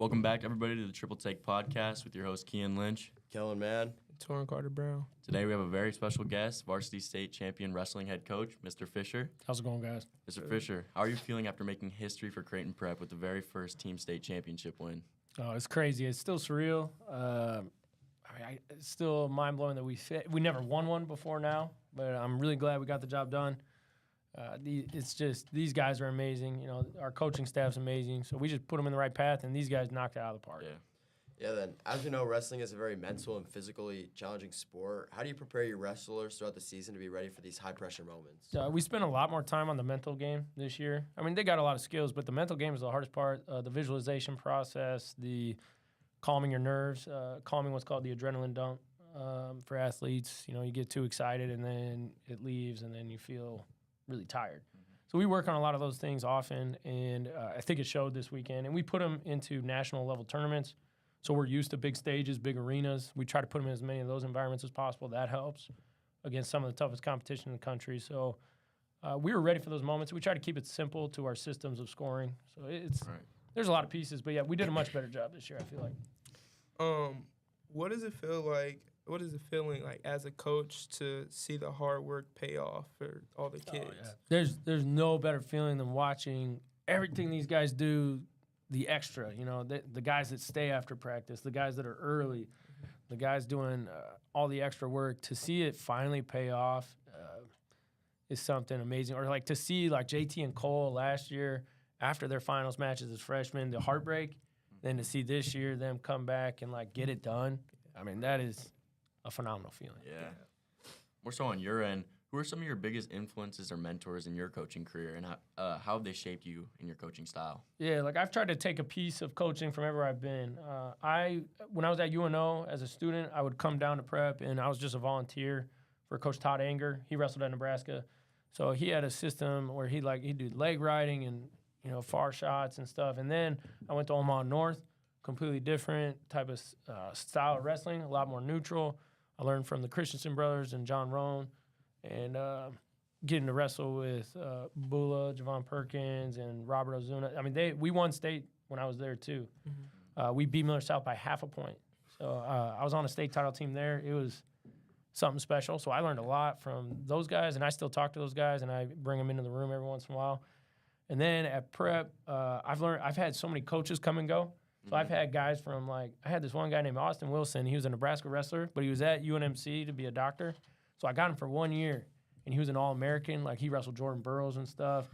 Welcome back, everybody, to the Triple Take Podcast with your host, Kian Lynch. Kellen, man. Torrin Carter-Brown. Today we have a very special guest, varsity state champion wrestling head coach, Mr. Fisher. How's it going, guys? Mr. Fisher, how are you feeling after making history for Creighton Prep with the very first team state championship win? Oh, it's crazy. It's still surreal. It's still mind-blowing that we never won one before now, but I'm really glad we got the job done. It's just these guys are amazing. You know, our coaching staff's amazing. So we just put them in the right path, and these guys knocked it out of the park. Yeah, then, as you know, wrestling is a very mental and physically challenging sport. How do you prepare your wrestlers throughout the season to be ready for these high-pressure moments? We spent a lot more time on the mental game this year. I mean, they got a lot of skills, but the mental game is the hardest part. The visualization process, the calming your nerves, calming what's called the adrenaline dump for athletes. You know, you get too excited, and then it leaves, and then you feel really tired. So we work on a lot of those things often, and I think it showed this weekend. And we put them into national-level tournaments. So we're used to big stages, big arenas. We try to put them in as many of those environments as possible. That helps against some of the toughest competition in the country. So we were ready for those moments. We try to keep it simple to our systems of scoring. So there's a lot of pieces. But, yeah, we did a much better job this year, I feel like. What does it feel like? What is it feeling like as a coach to see the hard work pay off for all the kids? Oh, yeah. There's no better feeling than watching everything these guys do. The extra, you know, the guys that stay after practice, the guys that are early, the guys doing all the extra work, to see it finally pay off is something amazing. Or like to see like JT and Cole last year after their finals matches as freshmen, the heartbreak, then to see this year them come back and like get it done. I mean, that is a phenomenal feeling. Yeah. More so on your end, who are some of your biggest influences or mentors in your coaching career, and how have they shaped you in your coaching style? Yeah, like I've tried to take a piece of coaching from everywhere I've been. When I was at UNO as a student, I would come down to prep, and I was just a volunteer for Coach Todd Anger. He wrestled at Nebraska, so he had a system where he'd do leg riding and far shots and stuff. And then I went to Omaha North, completely different type of style of wrestling, a lot more neutral. I learned from the Christensen brothers and John Roan. And getting to wrestle with Bula, Javon Perkins, and Robert Ozuna. I mean, we won state when I was there, too. Mm-hmm. We beat Miller South by half a point. So I was on a state title team there. It was something special. So I learned a lot from those guys, and I still talk to those guys, and I bring them into the room every once in a while. And then at prep, I've had so many coaches come and go. So I've had guys from, I had this one guy named Austin Wilson. He was a Nebraska wrestler, but he was at UNMC to be a doctor. So I got him for 1 year, and he was an All-American. Like, he wrestled Jordan Burroughs and stuff.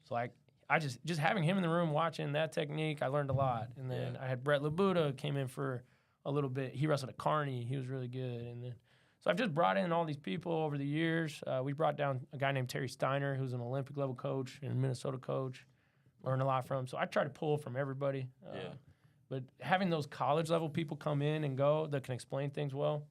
So, I just having him in the room watching that technique, I learned a lot. And then I had Brett Labuda came in for a little bit. He wrestled at Kearney. He was really good. And then, so I've just brought in all these people over the years. We brought down a guy named Terry Steiner, who's an Olympic-level coach and Minnesota coach. Learned a lot from him. So I try to pull from everybody. But having those college-level people come in and go that can explain things well,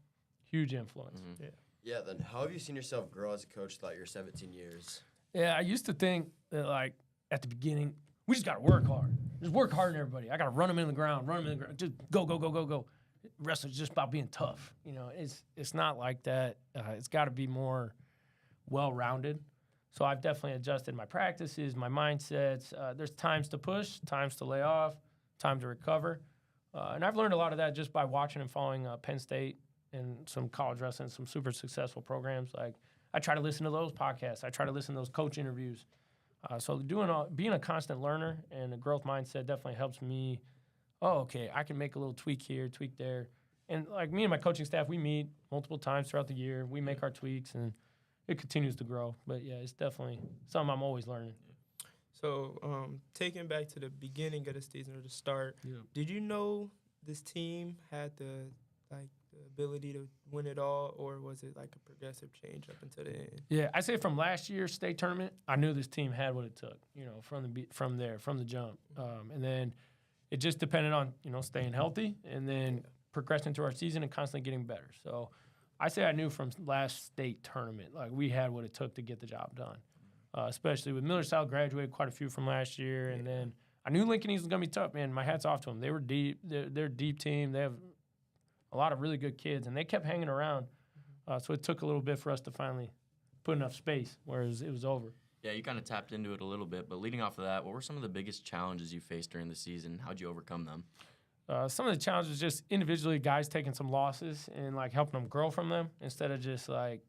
huge influence. Mm-hmm. Yeah, then how have you seen yourself grow as a coach throughout your 17 years? Yeah, I used to think that, at the beginning, we just got to work hard. Just work hard on everybody. I got to run them in the ground, Just go, go, go, go, go. Wrestling's just about being tough. You know, it's not like that. It's got to be more well-rounded. So I've definitely adjusted my practices, my mindsets. There's times to push, times to lay off, time to recover. And I've learned a lot of that just by watching and following Penn State and some college wrestling, some super successful programs. Like, I try to listen to those podcasts. I try to listen to those coach interviews. So being a constant learner and a growth mindset definitely helps me. Oh, okay, I can make a little tweak here, tweak there. And me and my coaching staff, we meet multiple times throughout the year. We make our tweaks, and it continues to grow. But, yeah, it's definitely something I'm always learning. So, taking back to the beginning of the season or the start, did you know this team had the ability to win it all, or was it like a progressive change up until the end? Yeah, I say from last year's state tournament, I knew this team had what it took. From the jump, and then it just depended on staying healthy and then progressing through our season and constantly getting better. So I say I knew from last state tournament, we had what it took to get the job done. Especially with Miller South graduated quite a few from last year, and then I knew Lincoln East was going to be tough. Man, my hat's off to them. They were deep. They're a deep team. They have a lot of really good kids, and they kept hanging around. So it took a little bit for us to finally put enough space, whereas it was over. Yeah, you kind of tapped into it a little bit, but leading off of that, what were some of the biggest challenges you faced during the season? How'd you overcome them? Some of the challenges just individually, guys taking some losses and like helping them grow from them instead of just like,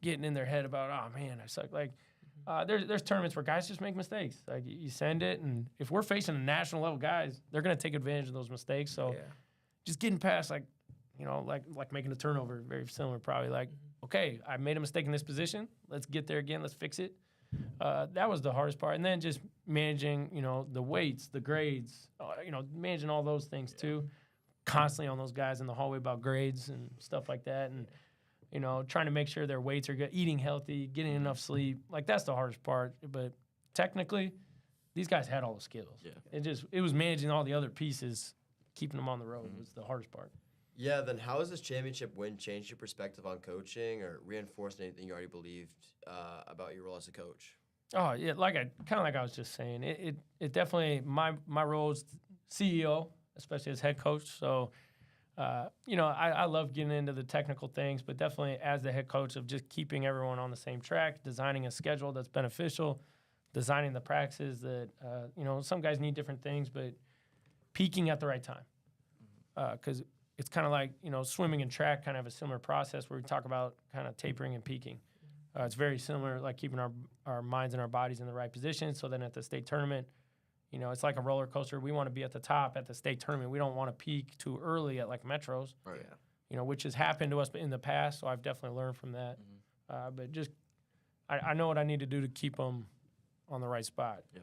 getting in their head about, oh man, I suck. Like, there's tournaments where guys just make mistakes. Like you send it, and if we're facing national level guys, they're gonna take advantage of those mistakes. So just getting past like making a turnover, very similar probably. Like, okay, I made a mistake in this position. Let's get there again. Let's fix it. That was the hardest part. And then just managing, the weights, the grades, managing all those things too. Constantly on those guys in the hallway about grades and stuff like that. And, trying to make sure their weights are good, eating healthy, getting enough sleep. Like, that's the hardest part. But technically, these guys had all the skills. Yeah. It was managing all the other pieces, keeping them on the road was the hardest part. Yeah, then how has this championship win changed your perspective on coaching or reinforced anything you already believed about your role as a coach? Oh, yeah, like I was just saying, it definitely, my role is CEO, especially as head coach. So, I love getting into the technical things, but definitely as the head coach of just keeping everyone on the same track, designing a schedule that's beneficial, designing the practices that, some guys need different things, but peaking at the right time. Because it's kind of like, swimming and track kind of a similar process where we talk about kind of tapering and peaking. It's very similar, like keeping our minds and our bodies in the right position. So then at the state tournament, it's like a roller coaster. We want to be at the top at the state tournament. We don't want to peak too early at like metros, right. Which has happened to us in the past. So I've definitely learned from that. But just, I know what I need to do to keep them on the right spot. Yeah.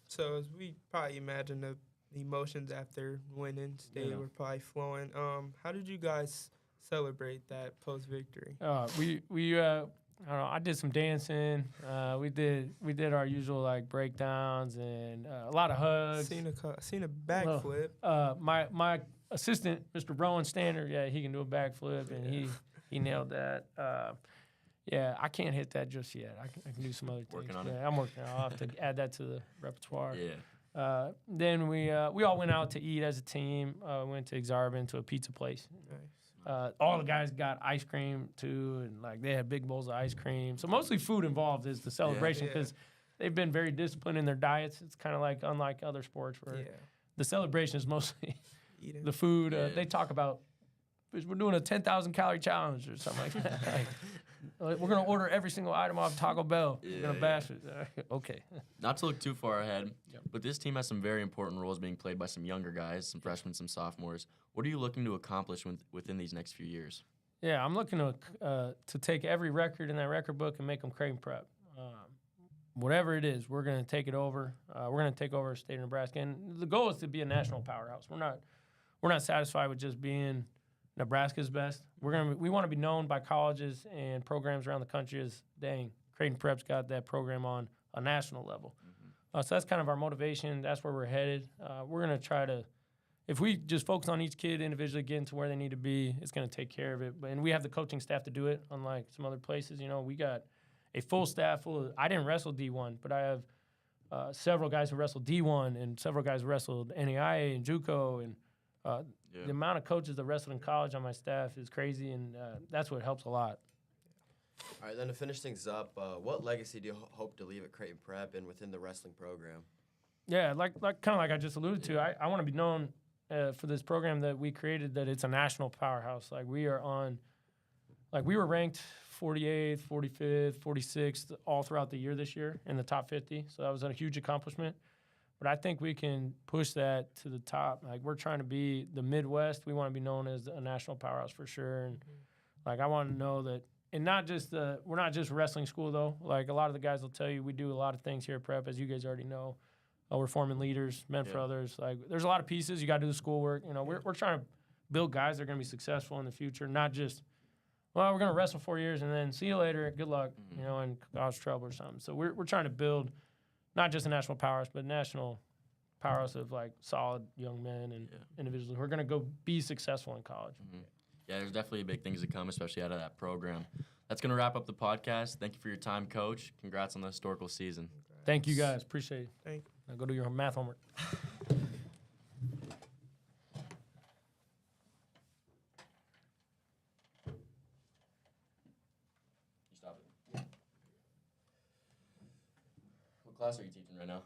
So as we probably imagine the emotions after winning state were probably flowing. How did you guys celebrate that post victory? We I don't know. I did some dancing. We did our usual like breakdowns and a lot of hugs. Seen a backflip. My assistant, Mr. Rowan Standard, he can do a backflip and he nailed that. I can't hit that just yet. I can do some other things. Working on it. I'm working. I'll have to add that to the repertoire. Yeah. Then we all went out to eat as a team. Went to Exarban to a pizza place. Nice. All the guys got ice cream too, and like they had big bowls of ice cream. So mostly food involved is the celebration because they've been very disciplined in their diets. It's kind of like unlike other sports where the celebration is mostly the food. They talk about we're doing a 10,000 calorie challenge or something like that. Like, we're gonna order every single item off Taco Bell. We're gonna bash it. Okay. Not to look too far ahead, but this team has some very important roles being played by some younger guys, some freshmen, some sophomores. What are you looking to accomplish within these next few years? Yeah, I'm looking to take every record in that record book and make them Creighton Prep. Whatever it is, we're going to take it over. We're going to take over the state of Nebraska, and the goal is to be a national powerhouse. We're not satisfied with just being Nebraska's best. We want to be known by colleges and programs around the country as, dang, Creighton Prep's got that program on a national level. So that's kind of our motivation. That's where we're headed. We're going to try to, if we just focus on each kid individually getting to where they need to be, it's going to take care of it. And we have the coaching staff to do it, unlike some other places. We got a full staff full of, I didn't wrestle D1, but I have several guys who wrestled D1 and several guys who wrestled NAIA and JUCO. And the amount of coaches that wrestled in college on my staff is crazy, and that's what helps a lot. All right, then to finish things up, what legacy do you hope to leave at Creighton Prep and within the wrestling program? Yeah, like I just alluded to, I want to be known for this program that we created, that it's a national powerhouse. Like we were ranked 48th, 45th, 46th all throughout the year this year in the top 50. So that was a huge accomplishment. But I think we can push that to the top. Like we're trying to be the Midwest. We want to be known as a national powerhouse for sure. And like I want to know that, and not just we're not just wrestling school though. Like a lot of the guys will tell you, we do a lot of things here at Prep, as you guys already know. We're forming leaders, meant for others. Like there's a lot of pieces. You got to do the schoolwork. We're trying to build guys that are going to be successful in the future, not just, well, we're going to wrestle 4 years and then see you later, good luck, and cause trouble or something. So we're trying to build not just a national powerhouse, but national powerhouse of like solid young men and individuals who are going to go be successful in college. Yeah, there's definitely big things to come, especially out of that program. That's going to wrap up the podcast. Thank you for your time, Coach. Congrats on the historical season. Thank you, guys. Appreciate it. Thank you. Now go do your math homework. You stop it. What class are you teaching right now?